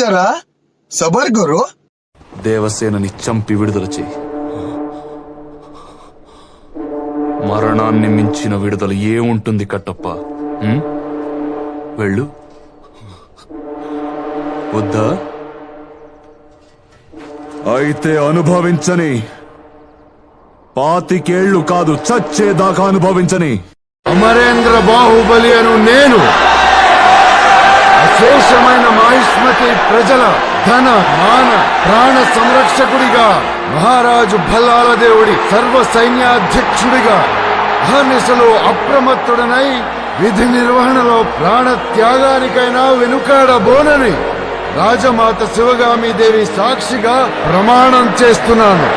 జరా సబర్ కరో. దేవసేనని చంపి విడుదల చేయి. మరణాన్ని మించిన విడుదల ఏముంటుంది కట్టప్ప? వెళ్ళు. వద్దా? అయితే అనుభవించని. 25 ఏళ్లు కాదు, చచ్చేదాకా అనుభవించని. అమరేంద్ర బాహుబలి అను నేను అశేషమైన మాహిష్మతి ప్రజల ధన మాన ప్రాణ సంరక్షకుడిగా, మహారాజు భల్లాల దేవుడి సర్వ సైన్యాధ్యక్షుడిగా అహర్నిశలో అప్రమత్తుడనై విధి నిర్వహణలో ప్రాణ త్యాగానికైనా వెనుకాడబోనని రాజమాత శివగామి దేవి సాక్షిగా ప్రమాణం చేస్తున్నాను.